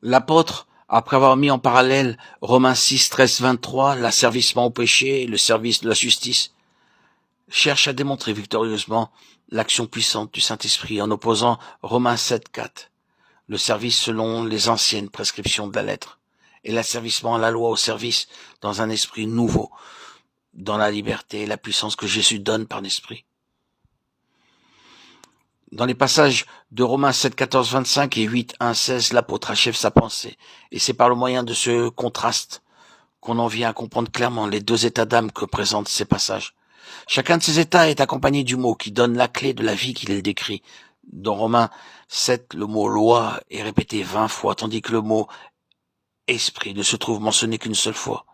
L'apôtre, après avoir mis en parallèle Romains 6, 13, 23, l'asservissement au péché et le service de la justice, cherche à démontrer victorieusement l'action puissante du Saint-Esprit en opposant Romains 7, 4, le service selon les anciennes prescriptions de la lettre, et l'asservissement à la loi au service dans un esprit nouveau, dans la liberté et la puissance que Jésus donne par l'Esprit. Dans les passages de Romains 7, 14, 25 et 8, 1, 16, l'apôtre achève sa pensée, et c'est par le moyen de ce contraste qu'on en vient à comprendre clairement les deux états d'âme que présentent ces passages. Chacun de ces états est accompagné du mot qui donne la clé de la vie qu'il décrit. Dans Romains 7, le mot loi est répété 20 fois, tandis que le mot esprit ne se trouve mentionné qu'une seule fois.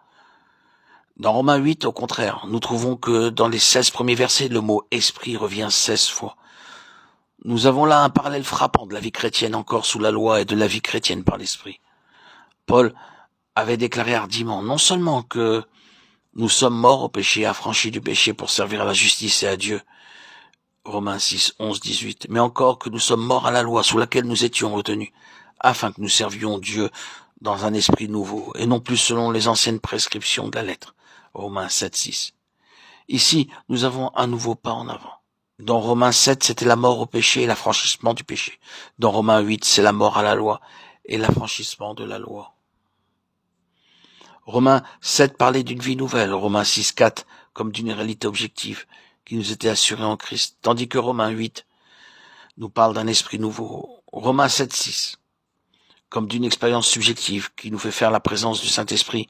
Dans Romains 8, au contraire, nous trouvons que dans les 16 premiers versets, le mot esprit revient 16 fois. Nous avons là un parallèle frappant de la vie chrétienne encore sous la loi et de la vie chrétienne par l'esprit. Paul avait déclaré hardiment non seulement que nous sommes morts au péché, affranchis du péché pour servir à la justice et à Dieu, Romains 6, 11, 18, mais encore que nous sommes morts à la loi sous laquelle nous étions retenus, afin que nous servions Dieu dans un esprit nouveau, et non plus selon les anciennes prescriptions de la lettre, Romains 7, 6. Ici, nous avons un nouveau pas en avant. Dans Romains 7, c'était la mort au péché et l'affranchissement du péché. Dans Romains 8, c'est la mort à la loi et l'affranchissement de la loi. Romains 7 parlait d'une vie nouvelle, Romains 6, 4 comme d'une réalité objective qui nous était assurée en Christ, tandis que Romains 8 nous parle d'un esprit nouveau. Romains 7, 6 comme d'une expérience subjective qui nous fait faire la présence du Saint-Esprit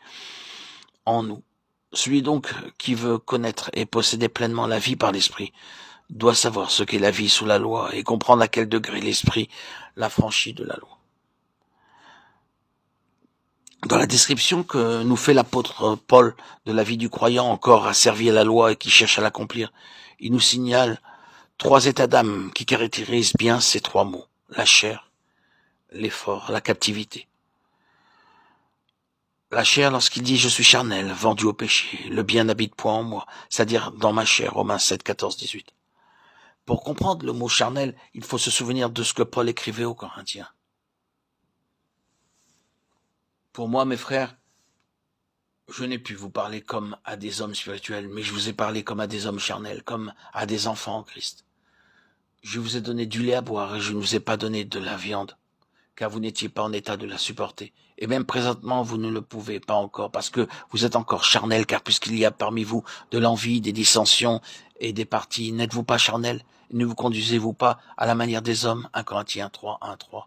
en nous. Celui donc qui veut connaître et posséder pleinement la vie par l'Esprit doit savoir ce qu'est la vie sous la loi et comprendre à quel degré l'Esprit l'affranchit de la loi. Dans la description que nous fait l'apôtre Paul de la vie du croyant encore asservi à la loi et qui cherche à l'accomplir, il nous signale 3 états d'âme qui caractérisent bien ces 3 mots, la chair, l'effort, la captivité. La chair, lorsqu'il dit « je suis charnel, vendu au péché, le bien n'habite point en moi », c'est-à-dire dans ma chair, Romains 7, 14, 18. Pour comprendre le mot charnel, il faut se souvenir de ce que Paul écrivait aux Corinthiens. Pour moi, mes frères, je n'ai pu vous parler comme à des hommes spirituels, mais je vous ai parlé comme à des hommes charnels, comme à des enfants en Christ. Je vous ai donné du lait à boire et je ne vous ai pas donné de la viande, car vous n'étiez pas en état de la supporter. Et même présentement, vous ne le pouvez pas encore, parce que vous êtes encore charnel, car puisqu'il y a parmi vous de l'envie, des dissensions et des partis, n'êtes-vous pas charnel? Ne vous conduisez-vous pas à la manière des hommes? 1 Corinthiens 3, 1, 3.